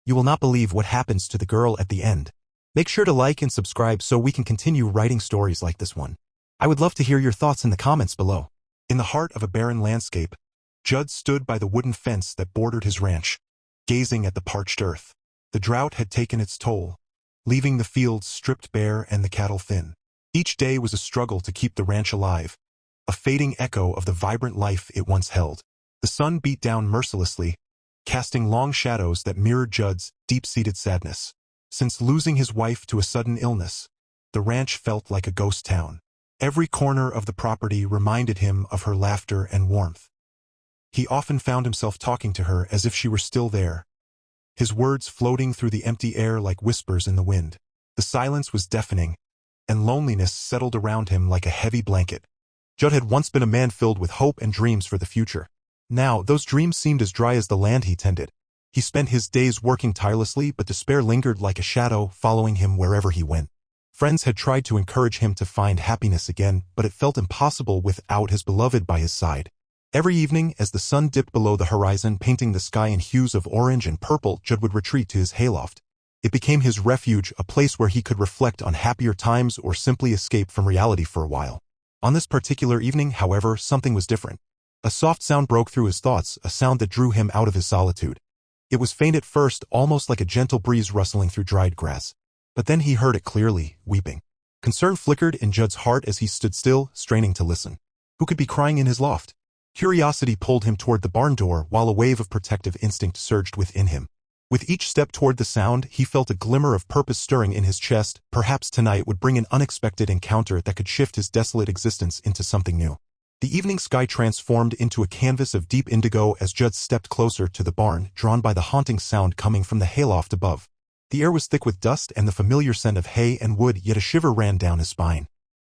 You will not believe what happens to the girl at the end. Make sure to like and subscribe so we can continue writing stories like this one. I would love to hear your thoughts in the comments below. In the heart of a barren landscape, Judd stood by the wooden fence that bordered his ranch, gazing at the parched earth. The drought had taken its toll, leaving the fields stripped bare and the cattle thin. Each day was a struggle to keep the ranch alive, a fading echo of the vibrant life it once held. The sun beat down mercilessly, casting long shadows that mirrored Judd's deep-seated sadness. Since losing his wife to a sudden illness, the ranch felt like a ghost town. Every corner of the property reminded him of her laughter and warmth. He often found himself talking to her as if she were still there, his words floating through the empty air like whispers in the wind. The silence was deafening, and loneliness settled around him like a heavy blanket. Judd had once been a man filled with hope and dreams for the future. Now, those dreams seemed as dry as the land he tended. He spent his days working tirelessly, but despair lingered like a shadow, following him wherever he went. Friends had tried to encourage him to find happiness again, but it felt impossible without his beloved by his side. Every evening, as the sun dipped below the horizon, painting the sky in hues of orange and purple, Judd would retreat to his hayloft. It became his refuge, a place where he could reflect on happier times or simply escape from reality for a while. On this particular evening, however, something was different. A soft sound broke through his thoughts, a sound that drew him out of his solitude. It was faint at first, almost like a gentle breeze rustling through dried grass. But then he heard it clearly, weeping. Concern flickered in Judd's heart as he stood still, straining to listen. Who could be crying in his loft? Curiosity pulled him toward the barn door, while a wave of protective instinct surged within him. With each step toward the sound, he felt a glimmer of purpose stirring in his chest. Perhaps tonight would bring an unexpected encounter that could shift his desolate existence into something new. The evening sky transformed into a canvas of deep indigo as Judd stepped closer to the barn, drawn by the haunting sound coming from the hayloft above. The air was thick with dust and the familiar scent of hay and wood, yet a shiver ran down his spine.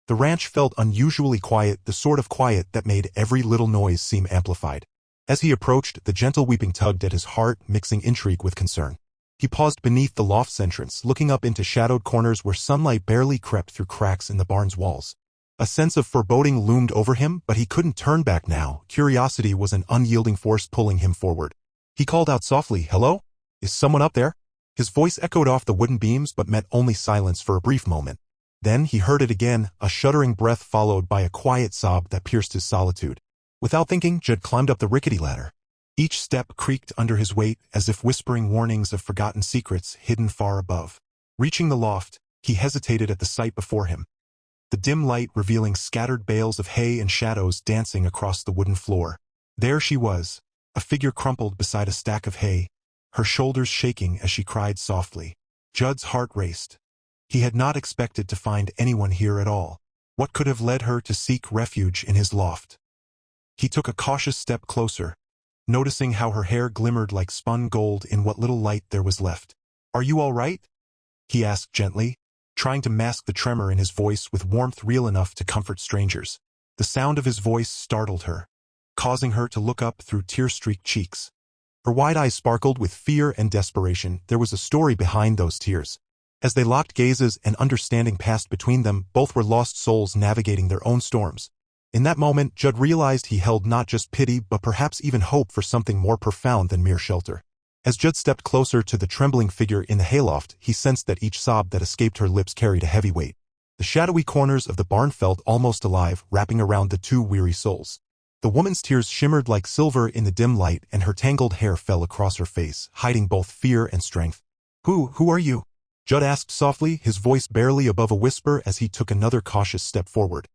The ranch felt unusually quiet, the sort of quiet that made every little noise seem amplified. As he approached, the gentle weeping tugged at his heart, mixing intrigue with concern. He paused beneath the loft's entrance, looking up into shadowed corners where sunlight barely crept through cracks in the barn's walls. A sense of foreboding loomed over him, but he couldn't turn back now. Curiosity was an unyielding force pulling him forward. He called out softly, "Hello? Is someone up there?" His voice echoed off the wooden beams but met only silence for a brief moment. Then he heard it again, a shuddering breath followed by a quiet sob that pierced his solitude. Without thinking, Judd climbed up the rickety ladder. Each step creaked under his weight, as if whispering warnings of forgotten secrets hidden far above. Reaching the loft, he hesitated at the sight before him. The dim light revealing scattered bales of hay and shadows dancing across the wooden floor. There she was, a figure crumpled beside a stack of hay, her shoulders shaking as she cried softly. Judd's heart raced. He had not expected to find anyone here at all. What could have led her to seek refuge in his loft? He took a cautious step closer, noticing how her hair glimmered like spun gold in what little light there was left. "Are you all right?" he asked gently, trying to mask the tremor in his voice with warmth real enough to comfort strangers. The sound of his voice startled her, causing her to look up through tear-streaked cheeks. Her wide eyes sparkled with fear and desperation. There was a story behind those tears. As they locked gazes and understanding passed between them, both were lost souls navigating their own storms. In that moment, Judd realized he held not just pity but perhaps even hope for something more profound than mere shelter. As Judd stepped closer to the trembling figure in the hayloft, he sensed that each sob that escaped her lips carried a heavy weight. The shadowy corners of the barn felt almost alive, wrapping around the two weary souls. The woman's tears shimmered like silver in the dim light, and her tangled hair fell across her face, hiding both fear and strength. Who are you?" Judd asked softly, his voice barely above a whisper as he took another cautious step forward.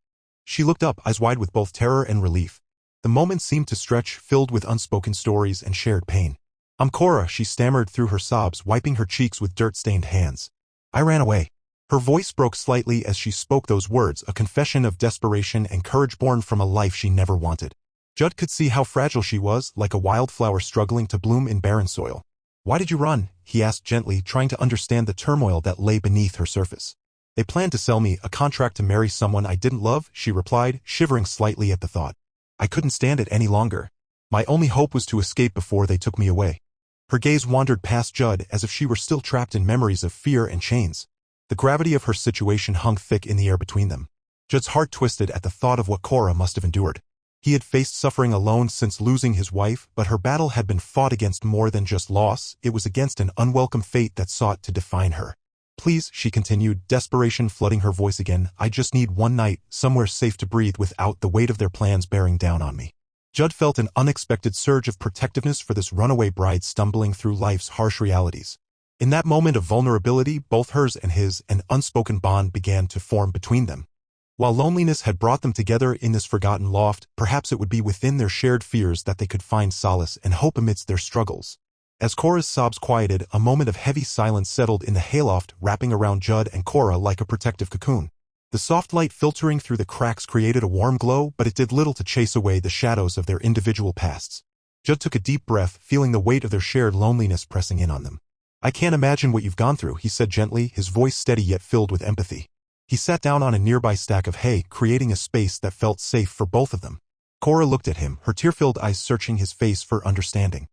She looked up, eyes wide with both terror and relief. The moment seemed to stretch, filled with unspoken stories and shared pain. "I'm Cora," she stammered through her sobs, wiping her cheeks with dirt-stained hands. "I ran away." Her voice broke slightly as she spoke those words, a confession of desperation and courage born from a life she never wanted. Judd could see how fragile she was, like a wildflower struggling to bloom in barren soil. "Why did you run?" he asked gently, trying to understand the turmoil that lay beneath her surface. "They planned to sell me a contract to marry someone I didn't love," she replied, shivering slightly at the thought. "I couldn't stand it any longer. My only hope was to escape before they took me away." Her gaze wandered past Judd as if she were still trapped in memories of fear and chains. The gravity of her situation hung thick in the air between them. Judd's heart twisted at the thought of what Cora must have endured. He had faced suffering alone since losing his wife, but her battle had been fought against more than just loss. It was against an unwelcome fate that sought to define her. "Please," she continued, desperation flooding her voice again, "I just need one night, somewhere safe to breathe without the weight of their plans bearing down on me." Judd felt an unexpected surge of protectiveness for this runaway bride stumbling through life's harsh realities. In that moment of vulnerability, both hers and his, an unspoken bond began to form between them. While loneliness had brought them together in this forgotten loft, perhaps it would be within their shared fears that they could find solace and hope amidst their struggles. As Cora's sobs quieted, a moment of heavy silence settled in the hayloft, wrapping around Judd and Cora like a protective cocoon. The soft light filtering through the cracks created a warm glow, but it did little to chase away the shadows of their individual pasts. Judd took a deep breath, feeling the weight of their shared loneliness pressing in on them. "I can't imagine what you've gone through," he said gently, his voice steady yet filled with empathy. He sat down on a nearby stack of hay, creating a space that felt safe for both of them. Cora looked at him, her tear-filled eyes searching his face for understanding.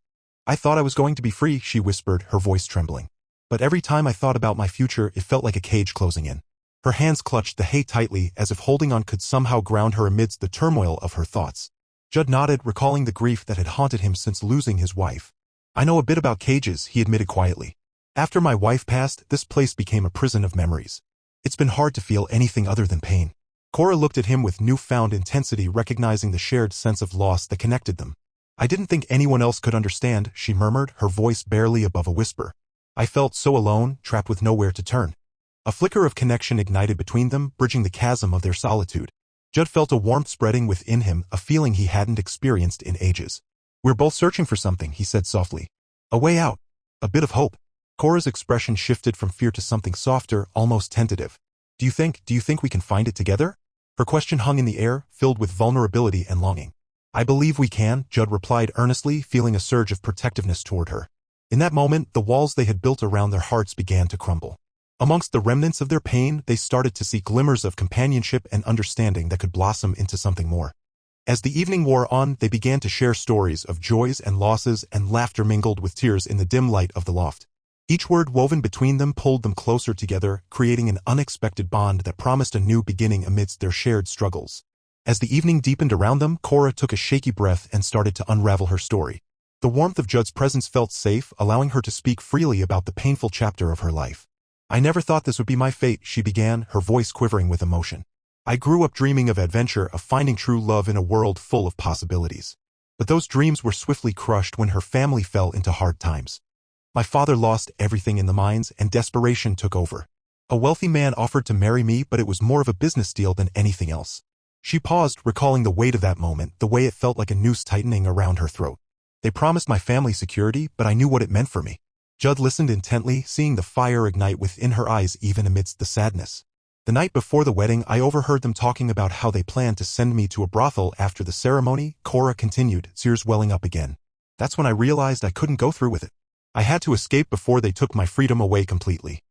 "I thought I was going to be free," she whispered, her voice trembling. "But every time I thought about my future, it felt like a cage closing in." Her hands clutched the hay tightly, as if holding on could somehow ground her amidst the turmoil of her thoughts. Judd nodded, recalling the grief that had haunted him since losing his wife. "I know a bit about cages," he admitted quietly. "After my wife passed, this place became a prison of memories. It's been hard to feel anything other than pain." Cora looked at him with newfound intensity, recognizing the shared sense of loss that connected them. "I didn't think anyone else could understand," she murmured, her voice barely above a whisper. "I felt so alone, trapped with nowhere to turn." A flicker of connection ignited between them, bridging the chasm of their solitude. Judd felt a warmth spreading within him, a feeling he hadn't experienced in ages. "We're both searching for something," he said softly. "A way out. A bit of hope." Cora's expression shifted from fear to something softer, almost tentative. Do you think we can find it together?" Her question hung in the air, filled with vulnerability and longing. "I believe we can," Judd replied earnestly, feeling a surge of protectiveness toward her. In that moment, the walls they had built around their hearts began to crumble. Amongst the remnants of their pain, they started to see glimmers of companionship and understanding that could blossom into something more. As the evening wore on, they began to share stories of joys and losses, and laughter mingled with tears in the dim light of the loft. Each word woven between them pulled them closer together, creating an unexpected bond that promised a new beginning amidst their shared struggles. As the evening deepened around them, Cora took a shaky breath and started to unravel her story. The warmth of Judd's presence felt safe, allowing her to speak freely about the painful chapter of her life. "I never thought this would be my fate," she began, her voice quivering with emotion. "I grew up dreaming of adventure, of finding true love in a world full of possibilities. But those dreams were swiftly crushed when her family fell into hard times. My father lost everything in the mines, and desperation took over. A wealthy man offered to marry me, but it was more of a business deal than anything else." She paused, recalling the weight of that moment, the way it felt like a noose tightening around her throat. "They promised my family security, but I knew what it meant for me." Judd listened intently, seeing the fire ignite within her eyes even amidst the sadness. "The night before the wedding, I overheard them talking about how they planned to send me to a brothel after the ceremony," Cora continued, tears welling up again. "That's when I realized I couldn't go through with it. I had to escape before they took my freedom away completely."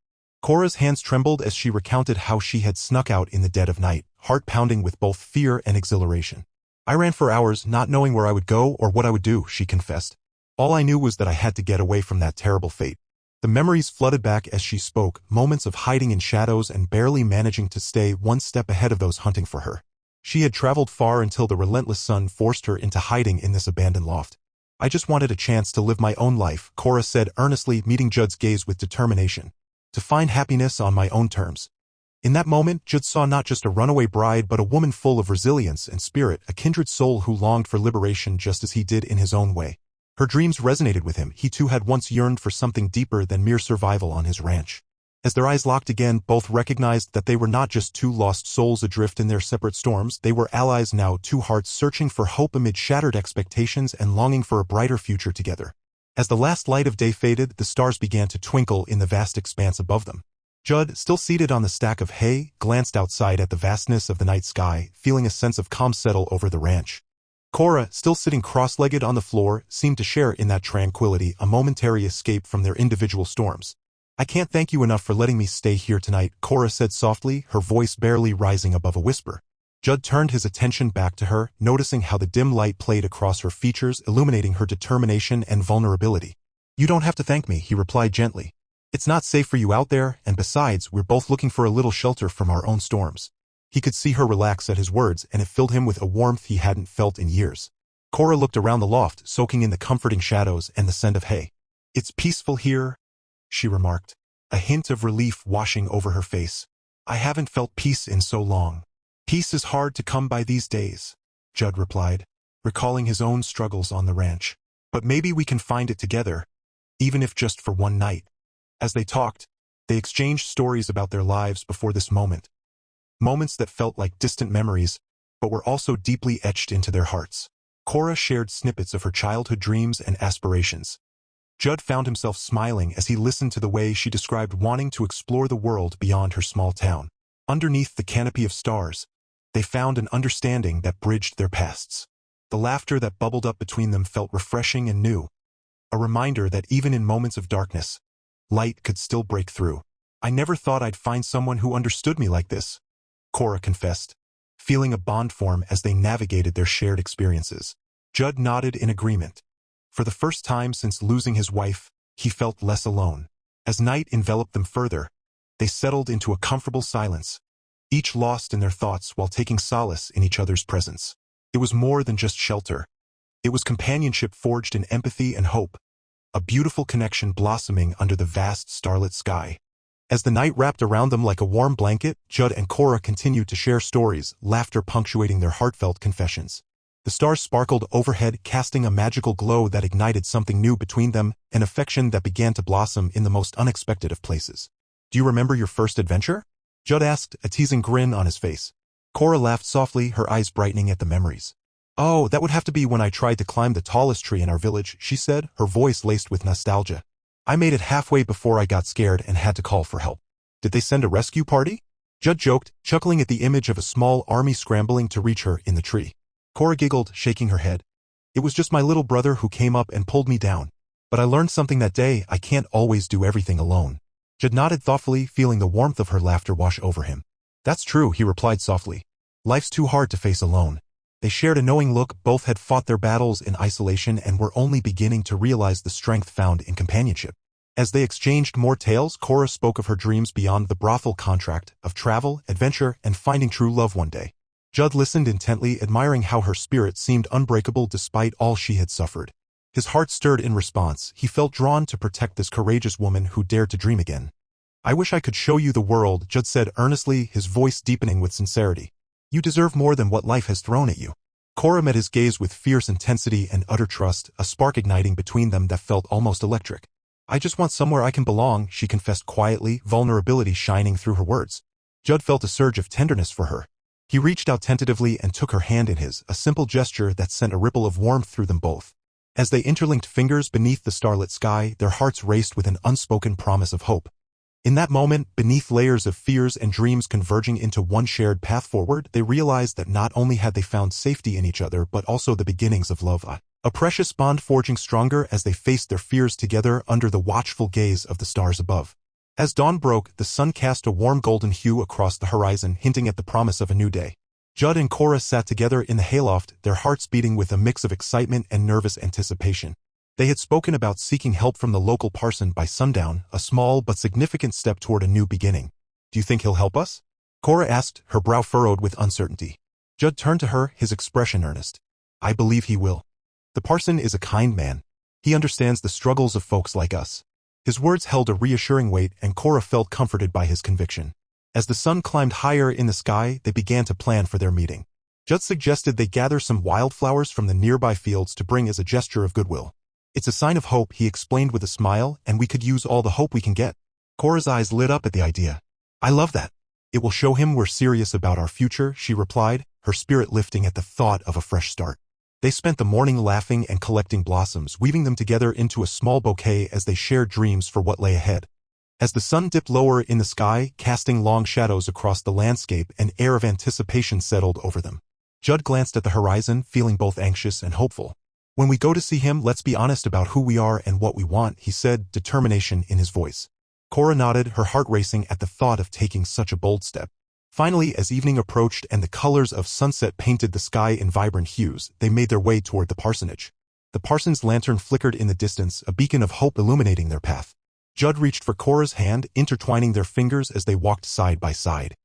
Cora's hands trembled as she recounted how she had snuck out in the dead of night, heart pounding with both fear and exhilaration. "I ran for hours, not knowing where I would go or what I would do," she confessed. "All I knew was that I had to get away from that terrible fate." The memories flooded back as she spoke, moments of hiding in shadows and barely managing to stay one step ahead of those hunting for her. She had traveled far until the relentless sun forced her into hiding in this abandoned loft. "I just wanted a chance to live my own life," Cora said earnestly, meeting Judd's gaze with determination. "To find happiness on my own terms." In that moment, Judd saw not just a runaway bride but a woman full of resilience and spirit, a kindred soul who longed for liberation just as he did in his own way. Her dreams resonated with him. He too had once yearned for something deeper than mere survival on his ranch. As their eyes locked again, both recognized that they were not just two lost souls adrift in their separate storms, they were allies now, two hearts searching for hope amid shattered expectations and longing for a brighter future together. As the last light of day faded, the stars began to twinkle in the vast expanse above them. Judd, still seated on the stack of hay, glanced outside at the vastness of the night sky, feeling a sense of calm settle over the ranch. Cora, still sitting cross-legged on the floor, seemed to share in that tranquility, a momentary escape from their individual storms. "I can't thank you enough for letting me stay here tonight," Cora said softly, her voice barely rising above a whisper. Judd turned his attention back to her, noticing how the dim light played across her features, illuminating her determination and vulnerability. "You don't have to thank me," he replied gently. "It's not safe for you out there, and besides, we're both looking for a little shelter from our own storms." He could see her relax at his words, and it filled him with a warmth he hadn't felt in years. Cora looked around the loft, soaking in the comforting shadows and the scent of hay. "It's peaceful here," she remarked, a hint of relief washing over her face. "I haven't felt peace in so long." "Peace is hard to come by these days," Judd replied, recalling his own struggles on the ranch. "But maybe we can find it together, even if just for one night." As they talked, they exchanged stories about their lives before this moment. Moments that felt like distant memories, but were also deeply etched into their hearts. Cora shared snippets of her childhood dreams and aspirations. Judd found himself smiling as he listened to the way she described wanting to explore the world beyond her small town. Underneath the canopy of stars, they found an understanding that bridged their pasts. The laughter that bubbled up between them felt refreshing and new, a reminder that even in moments of darkness, light could still break through. "I never thought I'd find someone who understood me like this," Cora confessed, feeling a bond form as they navigated their shared experiences. Judd nodded in agreement. For the first time since losing his wife, he felt less alone. As night enveloped them further, they settled into a comfortable silence, each lost in their thoughts while taking solace in each other's presence. It was more than just shelter. It was companionship forged in empathy and hope, a beautiful connection blossoming under the vast starlit sky. As the night wrapped around them like a warm blanket, Judd and Cora continued to share stories, laughter punctuating their heartfelt confessions. The stars sparkled overhead, casting a magical glow that ignited something new between them, an affection that began to blossom in the most unexpected of places. "Do you remember your first adventure?" Judd asked, a teasing grin on his face. Cora laughed softly, her eyes brightening at the memories. "Oh, that would have to be when I tried to climb the tallest tree in our village," she said, her voice laced with nostalgia. "I made it halfway before I got scared and had to call for help." "Did they send a rescue party?" Judd joked, chuckling at the image of a small army scrambling to reach her in the tree. Cora giggled, shaking her head. "It was just my little brother who came up and pulled me down. But I learned something that day: I can't always do everything alone." Judd nodded thoughtfully, feeling the warmth of her laughter wash over him. "That's true," he replied softly. "Life's too hard to face alone." They shared a knowing look. Both had fought their battles in isolation and were only beginning to realize the strength found in companionship. As they exchanged more tales, Cora spoke of her dreams beyond the brothel contract, of travel, adventure, and finding true love one day. Judd listened intently, admiring how her spirit seemed unbreakable despite all she had suffered. His heart stirred in response. He felt drawn to protect this courageous woman who dared to dream again. "I wish I could show you the world," Judd said earnestly, his voice deepening with sincerity. "You deserve more than what life has thrown at you." Cora met his gaze with fierce intensity and utter trust, a spark igniting between them that felt almost electric. "I just want somewhere I can belong," she confessed quietly, vulnerability shining through her words. Judd felt a surge of tenderness for her. He reached out tentatively and took her hand in his, a simple gesture that sent a ripple of warmth through them both. As they interlinked fingers beneath the starlit sky, their hearts raced with an unspoken promise of hope. In that moment, beneath layers of fears and dreams converging into one shared path forward, they realized that not only had they found safety in each other but also the beginnings of love, a precious bond forging stronger as they faced their fears together under the watchful gaze of the stars above. As dawn broke, the sun cast a warm golden hue across the horizon, hinting at the promise of a new day. Judd and Cora sat together in the hayloft, their hearts beating with a mix of excitement and nervous anticipation. They had spoken about seeking help from the local parson by sundown, a small but significant step toward a new beginning. "Do you think he'll help us?" Cora asked, her brow furrowed with uncertainty. Judd turned to her, his expression earnest. "I believe he will. The parson is a kind man. He understands the struggles of folks like us." His words held a reassuring weight, and Cora felt comforted by his conviction. As the sun climbed higher in the sky, they began to plan for their meeting. Judd suggested they gather some wildflowers from the nearby fields to bring as a gesture of goodwill. "It's a sign of hope," he explained with a smile, "and we could use all the hope we can get." Cora's eyes lit up at the idea. "I love that. It will show him we're serious about our future," she replied, her spirit lifting at the thought of a fresh start. They spent the morning laughing and collecting blossoms, weaving them together into a small bouquet as they shared dreams for what lay ahead. As the sun dipped lower in the sky, casting long shadows across the landscape, an air of anticipation settled over them. Judd glanced at the horizon, feeling both anxious and hopeful. "When we go to see him, let's be honest about who we are and what we want," he said, determination in his voice. Cora nodded, her heart racing at the thought of taking such a bold step. Finally, as evening approached and the colors of sunset painted the sky in vibrant hues, they made their way toward the parsonage. The parson's lantern flickered in the distance, a beacon of hope illuminating their path. Judd reached for Cora's hand, intertwining their fingers as they walked side by side.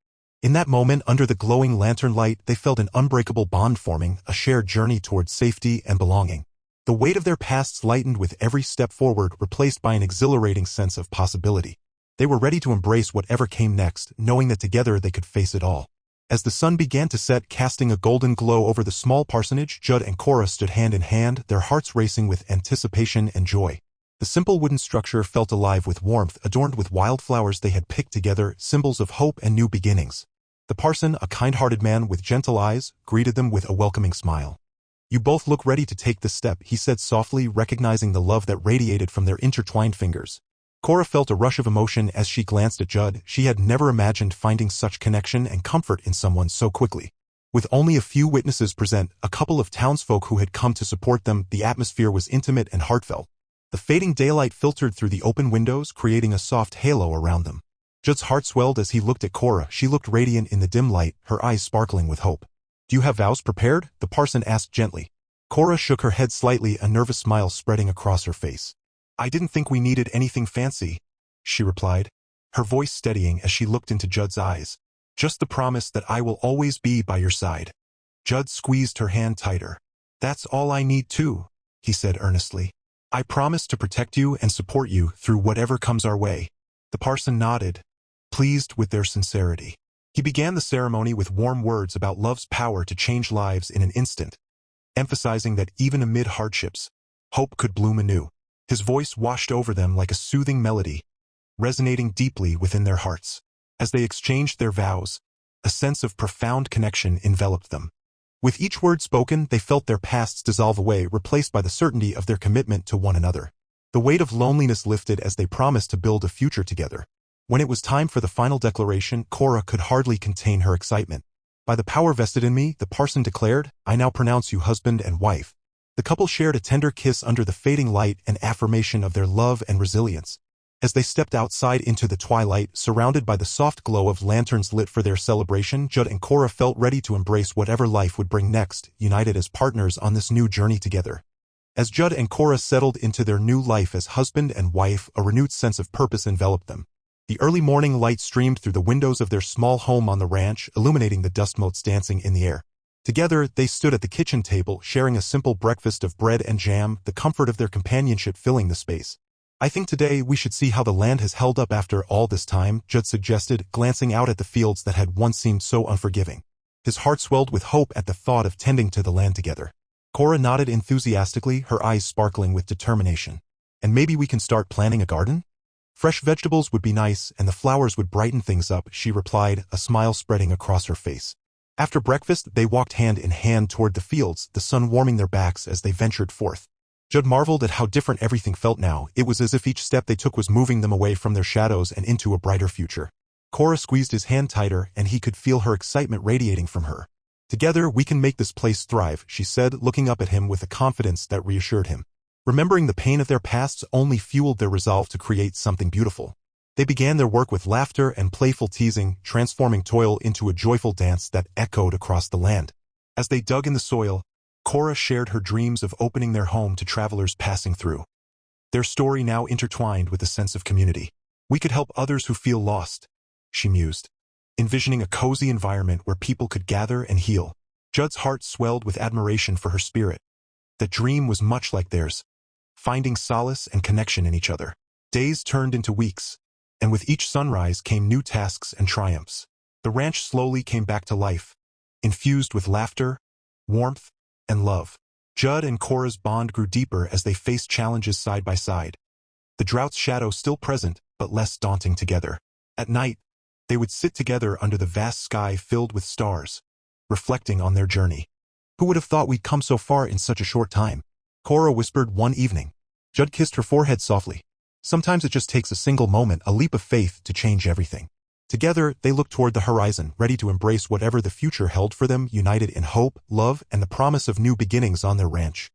In that moment, under the glowing lantern light, they felt an unbreakable bond forming, a shared journey towards safety and belonging. The weight of their pasts lightened with every step forward, replaced by an exhilarating sense of possibility. They were ready to embrace whatever came next, knowing that together they could face it all. As the sun began to set, casting a golden glow over the small parsonage, Judd and Cora stood hand in hand, their hearts racing with anticipation and joy. The simple wooden structure felt alive with warmth, adorned with wildflowers they had picked together, symbols of hope and new beginnings. The parson, a kind-hearted man with gentle eyes, greeted them with a welcoming smile. "You both look ready to take this step," he said softly, recognizing the love that radiated from their intertwined fingers. Cora felt a rush of emotion as she glanced at Judd. She had never imagined finding such connection and comfort in someone so quickly. With only a few witnesses present, a couple of townsfolk who had come to support them, the atmosphere was intimate and heartfelt. The fading daylight filtered through the open windows, creating a soft halo around them. Judd's heart swelled as he looked at Cora. She looked radiant in the dim light, her eyes sparkling with hope. "Do you have vows prepared?" the parson asked gently. Cora shook her head slightly, a nervous smile spreading across her face. "I didn't think we needed anything fancy," she replied, her voice steadying as she looked into Judd's eyes. "Just the promise that I will always be by your side." Judd squeezed her hand tighter. "That's all I need too," he said earnestly. "I promise to protect you and support you through whatever comes our way." The parson nodded, pleased with their sincerity. He began the ceremony with warm words about love's power to change lives in an instant, emphasizing that even amid hardships, hope could bloom anew. His voice washed over them like a soothing melody, resonating deeply within their hearts. As they exchanged their vows, a sense of profound connection enveloped them. With each word spoken, they felt their pasts dissolve away, replaced by the certainty of their commitment to one another. The weight of loneliness lifted as they promised to build a future together. When it was time for the final declaration, Cora could hardly contain her excitement. "By the power vested in me," the parson declared, "I now pronounce you husband and wife." The couple shared a tender kiss under the fading light, an affirmation of their love and resilience. As they stepped outside into the twilight, surrounded by the soft glow of lanterns lit for their celebration, Judd and Cora felt ready to embrace whatever life would bring next, united as partners on this new journey together. As Judd and Cora settled into their new life as husband and wife, a renewed sense of purpose enveloped them. The early morning light streamed through the windows of their small home on the ranch, illuminating the dust motes dancing in the air. Together, they stood at the kitchen table, sharing a simple breakfast of bread and jam, the comfort of their companionship filling the space. "I think today we should see how the land has held up after all this time," Judd suggested, glancing out at the fields that had once seemed so unforgiving. His heart swelled with hope at the thought of tending to the land together. Cora nodded enthusiastically, her eyes sparkling with determination. "And maybe we can start planting a garden? Fresh vegetables would be nice, and the flowers would brighten things up," she replied, a smile spreading across her face. After breakfast, they walked hand in hand toward the fields, the sun warming their backs as they ventured forth. Judd marveled at how different everything felt now. It was as if each step they took was moving them away from their shadows and into a brighter future. Cora squeezed his hand tighter, and he could feel her excitement radiating from her. "Together, we can make this place thrive," she said, looking up at him with a confidence that reassured him. Remembering the pain of their pasts only fueled their resolve to create something beautiful. They began their work with laughter and playful teasing, transforming toil into a joyful dance that echoed across the land. As they dug in the soil, Cora shared her dreams of opening their home to travelers passing through. Their story now intertwined with a sense of community. "We could help others who feel lost," she mused, envisioning a cozy environment where people could gather and heal. Judd's heart swelled with admiration for her spirit. The dream was much like theirs, finding solace and connection in each other. Days turned into weeks, and with each sunrise came new tasks and triumphs. The ranch slowly came back to life, infused with laughter, warmth, and love. Judd and Cora's bond grew deeper as they faced challenges side by side. The drought's shadow still present, but less daunting together. At night, they would sit together under the vast sky filled with stars, reflecting on their journey. "Who would have thought we'd come so far in such a short time?" Cora whispered one evening. Judd kissed her forehead softly. "Sometimes it just takes a single moment, a leap of faith, to change everything." Together, they looked toward the horizon, ready to embrace whatever the future held for them, united in hope, love, and the promise of new beginnings on their ranch.